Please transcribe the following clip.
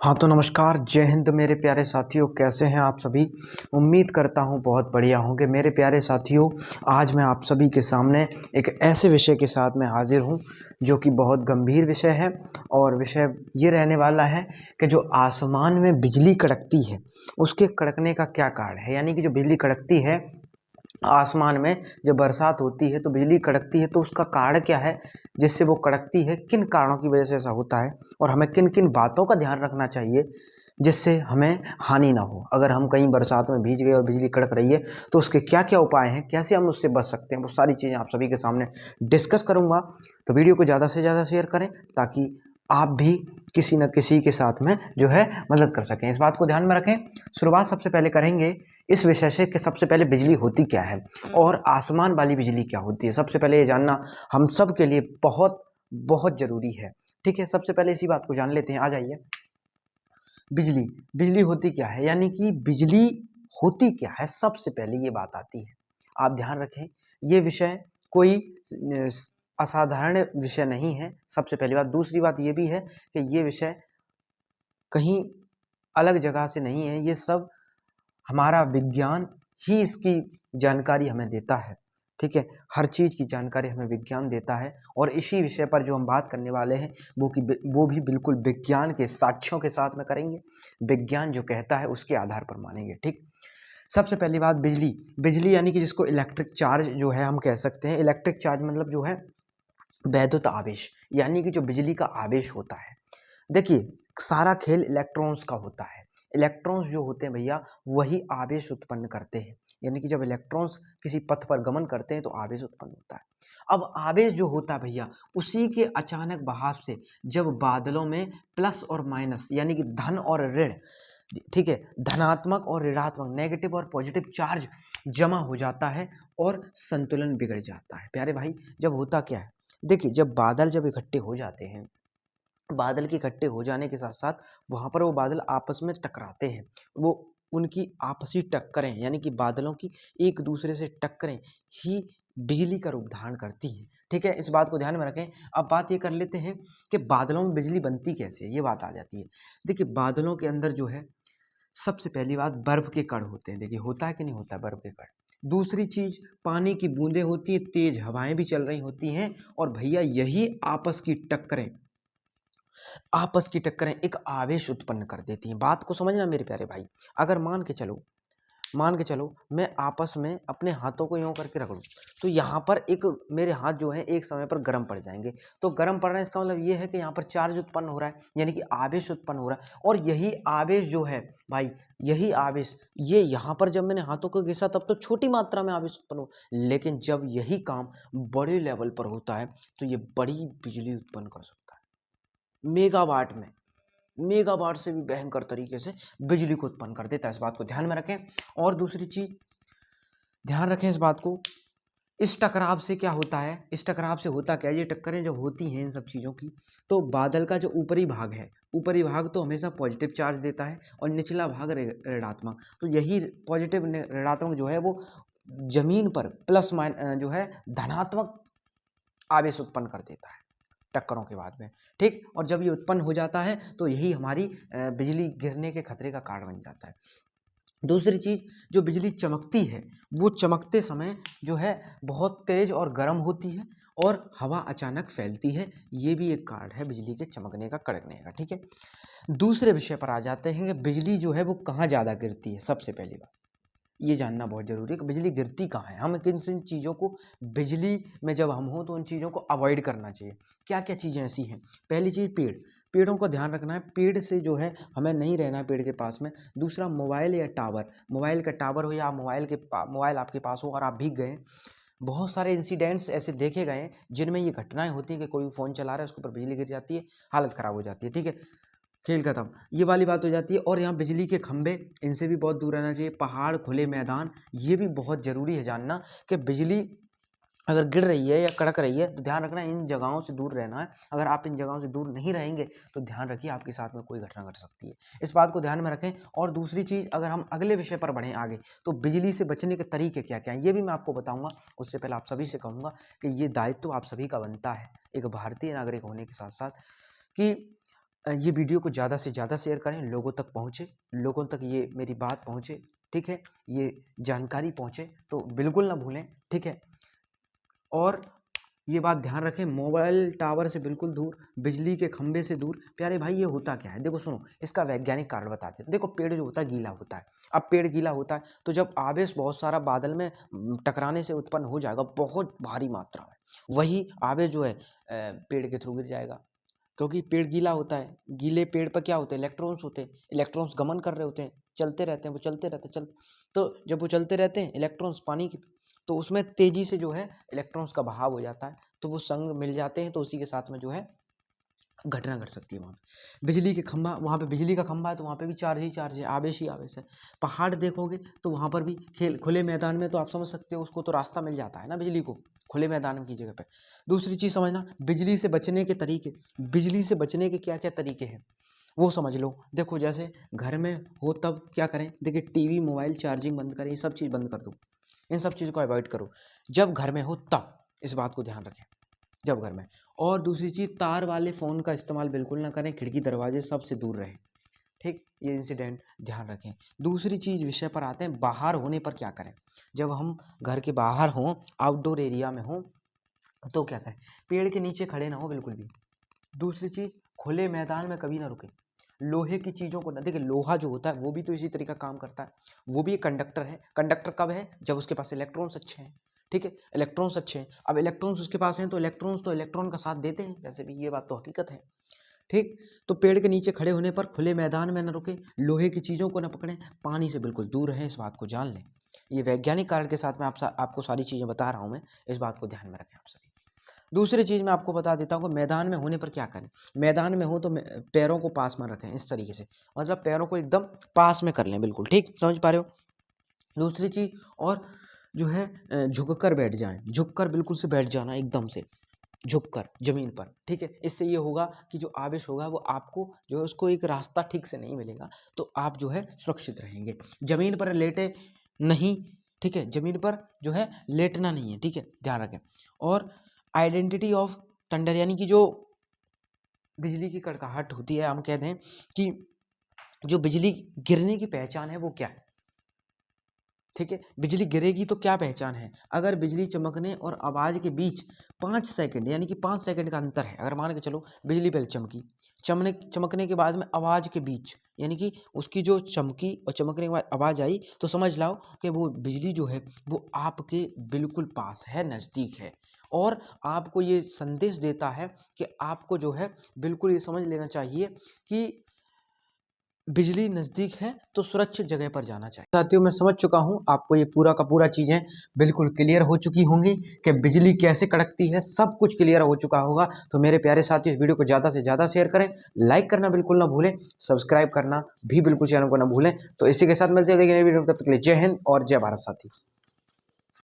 हाँ तो नमस्कार, जय हिंद मेरे प्यारे साथियों। कैसे हैं आप सभी? उम्मीद करता हूँ बहुत बढ़िया होंगे। मेरे प्यारे साथियों, आज मैं आप सभी के सामने एक ऐसे विषय के साथ में हाजिर हूँ जो कि बहुत गंभीर विषय है। और विषय ये रहने वाला है कि जो आसमान में बिजली कड़कती है उसके कड़कने का क्या कारण है। यानी कि जो बिजली कड़कती है आसमान में, जब बरसात होती है तो बिजली कड़कती है, तो उसका कारण क्या है जिससे वो कड़कती है, किन कारणों की वजह से ऐसा होता है और हमें किन किन बातों का ध्यान रखना चाहिए जिससे हमें हानि ना हो। अगर हम कहीं बरसात में भीग गए और बिजली कड़क रही है तो उसके क्या क्या उपाय हैं, कैसे हम उससे बच सकते हैं, वो सारी चीज़ें आप सभी के सामने डिस्कस करूंगा। तो वीडियो को ज़्यादा से ज़्यादा शेयर करें ताकि आप भी किसी न किसी के साथ में जो है मदद कर सकें। इस बात को ध्यान में रखें। शुरुआत सबसे पहले करेंगे इस विषय से कि सबसे पहले बिजली होती क्या है और आसमान वाली बिजली क्या होती है। सबसे पहले ये जानना हम सब के लिए बहुत बहुत ज़रूरी है। ठीक है, सबसे पहले इसी बात को जान लेते हैं। आ जाइए। बिजली बिजली होती क्या है, यानी कि बिजली होती क्या है, सबसे पहले ये बात आती है। आप ध्यान रखें, ये विषय कोई असाधारण विषय नहीं है, सबसे पहली बात। दूसरी बात ये भी है कि ये विषय कहीं अलग जगह से नहीं है, ये सब हमारा विज्ञान ही इसकी जानकारी हमें देता है। ठीक है, हर चीज़ की जानकारी हमें विज्ञान देता है और इसी विषय पर जो हम बात करने वाले हैं वो भी बिल्कुल विज्ञान के साक्ष्यों के साथ में करेंगे। विज्ञान जो कहता है उसके आधार पर मानेंगे। ठीक, सबसे पहली बात, बिजली। बिजली यानी कि जिसको इलेक्ट्रिक चार्ज जो है हम कह सकते हैं। इलेक्ट्रिक चार्ज मतलब जो है वैद्युत आवेश, यानी कि जो बिजली का आवेश होता है। देखिए, सारा खेल इलेक्ट्रॉन्स का होता है। इलेक्ट्रॉन्स जो होते हैं भैया, वही आवेश उत्पन्न करते हैं। यानी कि जब इलेक्ट्रॉन्स किसी पथ पर गमन करते हैं तो आवेश उत्पन्न होता है। अब आवेश जो होता है भैया, उसी के अचानक बहाव से जब बादलों में प्लस और माइनस यानी कि धन और ऋण, ठीक है, धनात्मक और ऋणात्मक, नेगेटिव और पॉजिटिव चार्ज जमा हो जाता है और संतुलन बिगड़ जाता है। प्यारे भाई, जब होता क्या है, देखिए, जब बादल जब इकट्ठे हो जाते हैं, बादल के इकट्ठे हो जाने के साथ साथ वहाँ पर वो बादल आपस में टकराते हैं। वो उनकी आपसी टक्करें, यानी कि बादलों की एक दूसरे से टक्करें ही बिजली का रूप धारण करती हैं। ठीक है, इस बात को ध्यान में रखें। अब बात ये कर लेते हैं कि बादलों में बिजली बनती कैसे है, ये बात आ जाती है। देखिए, बादलों के अंदर जो है, सबसे पहली बात, बर्फ के कण होते हैं। देखिए, होता है कि नहीं होता है बर्फ के कण। दूसरी चीज, पानी की बूंदें होती हैं, तेज हवाएं भी चल रही होती हैं। और भैया, यही आपस की टक्करें एक आवेश उत्पन्न कर देती हैं। बात को समझना मेरे प्यारे भाई। अगर मान के चलो मैं आपस में अपने हाथों को यूं करके रख लूं, तो यहाँ पर एक मेरे हाथ जो है एक समय पर गर्म पड़ जाएंगे। तो गर्म पड़ रहा है, इसका मतलब ये है कि यहाँ पर चार्ज उत्पन्न हो रहा है, यानी कि आवेश उत्पन्न हो रहा है। और यही आवेश जो है भाई, यही आवेश, ये यहाँ पर जब मैंने हाथों को घिसा तब तो छोटी मात्रा में आवेश उत्पन्न हो, लेकिन जब यही काम बड़े लेवल पर होता है तो ये बड़ी बिजली उत्पन्न कर सकता है। मेगावाट में, मेगावाट से भी भयंकर तरीके से बिजली को उत्पन्न कर देता है। इस बात को ध्यान में रखें। और दूसरी चीज ध्यान रखें इस बात को, इस टकराव से क्या होता है, इस टकराव से होता क्या है, ये टक्करें जब होती हैं इन सब चीज़ों की, तो बादल का जो ऊपरी भाग है, ऊपरी भाग तो हमेशा पॉजिटिव चार्ज देता है और निचला भाग ऋणात्मक। तो यही पॉजिटिव ऋणात्मक जो है वो जमीन पर प्लस माइन जो है धनात्मक आवेश उत्पन्न कर देता है टक्करों के बाद में। ठीक, और जब ये उत्पन्न हो जाता है तो यही हमारी बिजली गिरने के खतरे का कारण बन जाता है। दूसरी चीज, जो बिजली चमकती है, वो चमकते समय जो है बहुत तेज और गर्म होती है और हवा अचानक फैलती है। ये भी एक कारण है बिजली के चमकने का, कड़कने का। ठीक है, दूसरे विषय पर आ जाते हैं कि बिजली जो है वो कहाँ ज़्यादा गिरती है। सबसे पहली बात ये जानना बहुत जरूरी है कि बिजली गिरती कहाँ है। हम किन किन चीज़ों को, बिजली में जब हम हों तो उन चीज़ों को अवॉइड करना चाहिए। क्या क्या चीज़ें ऐसी हैं? पहली चीज़, पेड़ों का ध्यान रखना है। पेड़ से जो है हमें नहीं रहना है पेड़ के पास में। दूसरा, मोबाइल या टावर, मोबाइल का टावर हो या मोबाइल आपके पास हो और आप भीग गए, बहुत सारे इंसिडेंट्स ऐसे देखे गए हैं जिनमें ये घटनाएं होती हैं कि कोई फ़ोन चला रहा है, उसके ऊपर बिजली गिर जाती है, हालत ख़राब हो जाती है। ठीक है, खेल खत्म, ये वाली बात हो जाती है। और यहाँ बिजली के खंभे, इनसे भी बहुत दूर रहना चाहिए। पहाड़, खुले मैदान, ये भी बहुत ज़रूरी है जानना कि बिजली अगर गिर रही है या कड़क रही है तो ध्यान रखना इन जगहों से दूर रहना है। अगर आप इन जगहों से दूर नहीं रहेंगे तो ध्यान रखिए आपके साथ में कोई घटना घट सकती है। इस बात को ध्यान में रखें। और दूसरी चीज़, अगर हम अगले विषय पर बढ़ें आगे, तो बिजली से बचने के तरीके क्या क्या हैं ये भी मैं आपको बताऊंगा। उससे पहले आप सभी से कहूँगा कि ये दायित्व आप सभी का बनता है एक भारतीय नागरिक होने के साथ साथ, कि ये वीडियो को ज़्यादा से ज़्यादा शेयर करें, लोगों तक पहुँचे, लोगों तक ये मेरी बात पहुँचे, ठीक है, ये जानकारी पहुँचे, तो बिल्कुल ना भूलें, ठीक है। और ये बात ध्यान रखें, मोबाइल टावर से बिल्कुल दूर, बिजली के खंभे से दूर। प्यारे भाई, ये होता क्या है, देखो सुनो, इसका वैज्ञानिक कारण बताते हैं। देखो, पेड़ जो होता है गीला होता है। अब पेड़ गीला होता है तो जब आवेश बहुत सारा बादल में टकराने से उत्पन्न हो जाएगा बहुत भारी मात्रा में, वही आवेश जो है पेड़ के थ्रू गिर जाएगा, क्योंकि पेड़ गीला होता है। गीले पेड़ पर क्या होते हैं, इलेक्ट्रॉन्स होते हैं, इलेक्ट्रॉन्स गमन कर रहे होते हैं, चलते रहते हैं, वो चलते रहते हैं, तो जब वो चलते रहते हैं इलेक्ट्रॉन्स पानी की, तो उसमें तेजी से जो है इलेक्ट्रॉन्स का बहाव हो जाता है, तो वो संग मिल जाते हैं, तो उसी के साथ में जो है घटना घट सकती है। वहाँ पे बिजली के खंभा, वहाँ पे बिजली का खंभा है तो वहाँ पे भी चार्ज ही चार्ज है, आवेश ही आवेश है। पहाड़ देखोगे तो वहाँ पर भी खुले मैदान में, तो आप समझ सकते हो उसको तो रास्ता मिल जाता है ना बिजली को, खुले मैदान की जगह पे। दूसरी चीज़ समझना, बिजली से बचने के तरीके, बिजली से बचने के क्या क्या तरीके हैं वो समझ लो। देखो, जैसे घर में हो तब क्या करें, देखिए टीवी मोबाइल चार्जिंग बंद करें, ये सब चीज़ बंद कर दो, इन सब चीज़ को अवॉइड करो। जब घर में हो तब इस बात को ध्यान रखें, जब घर में। और दूसरी चीज़, तार वाले फ़ोन का इस्तेमाल बिल्कुल ना करें, खिड़की दरवाजे सबसे दूर रहें, ठीक, ये इंसिडेंट ध्यान रखें। दूसरी चीज़ विषय पर आते हैं, बाहर होने पर क्या करें। जब हम घर के बाहर हों, आउटडोर एरिया में हों, तो क्या करें, पेड़ के नीचे खड़े ना हो बिल्कुल भी। दूसरी चीज़, खुले मैदान में कभी ना रुकें, लोहे की चीज़ों को ना, देखिए लोहा जो होता है वो भी तो इसी तरीका काम करता है, वो भी एक कंडक्टर है। कंडक्टर कब है, जब उसके पास इलेक्ट्रॉन्स अच्छे हैं, ठीक है, इलेक्ट्रॉन्स अच्छे हैं। अब इलेक्ट्रॉन्स उसके पास हैं तो इलेक्ट्रॉन्स तो इलेक्ट्रॉन का साथ देते हैं, वैसे भी ये बात तो हकीकत है, ठीक। तो पेड़ के नीचे खड़े होने पर खुले मैदान में न रुके, लोहे की चीज़ों को न पकड़ें, पानी से बिल्कुल दूर रहें, इस बात को जान लें। ये वैज्ञानिक कारण के साथ में आपको सारी चीज़ें बता रहा हूँ मैं, इस बात को ध्यान में रखें आप सभी। दूसरी चीज़ मैं आपको बता देता हूँ कि मैदान में होने पर क्या करें। मैदान में हो तो पैरों को पास में रखें, इस तरीके से, मतलब पैरों को एकदम पास में कर लें, बिल्कुल ठीक, समझ पा रहे हो। दूसरी चीज़, और जो है झुक कर बैठ जाएं, झुक कर बिल्कुल से बैठ जाना, एकदम से झुक कर ज़मीन पर, ठीक है। इससे ये होगा कि जो आवेश होगा वो आपको जो है उसको एक रास्ता ठीक से नहीं मिलेगा, तो आप जो है सुरक्षित रहेंगे। ज़मीन पर लेटे नहीं, ठीक है, ज़मीन पर जो है लेटना नहीं है, ठीक है, ध्यान रखें। और आइडेंटिटी ऑफ थंडर, यानी कि जो बिजली की कड़काहट होती है, हम कहते हैं कि जो बिजली गिरने की पहचान है वो क्या है, ठीक है। बिजली गिरेगी तो क्या पहचान है, अगर बिजली चमकने और आवाज़ के बीच 5 सेकंड, यानी कि 5 सेकंड का अंतर है, अगर मान के चलो बिजली पहले चमकी, चमकने के बाद में आवाज़ के बीच, यानी कि उसकी जो चमकी और चमकने के बाद आवाज़ आई, तो समझ लाओ कि वो बिजली जो है वो आपके बिल्कुल पास है, नज़दीक है, और आपको ये संदेश देता है कि आपको जो है बिल्कुल ये समझ लेना चाहिए कि बिजली नज़दीक है तो सुरक्षित जगह पर जाना चाहिए। साथियों, मैं समझ चुका हूँ, आपको ये पूरा का पूरा चीज़ें बिल्कुल क्लियर हो चुकी होंगी कि बिजली कैसे कड़कती है, सब कुछ क्लियर हो चुका होगा। तो मेरे प्यारे साथियों, इस वीडियो को ज़्यादा से ज़्यादा शेयर करें, लाइक करना बिल्कुल ना भूलें, सब्सक्राइब करना भी बिल्कुल चैनल को ना भूलें। तो इसी के साथ मिलते हैं नई वीडियो में, तब तक के लिए जय हिंद और जय भारत साथी।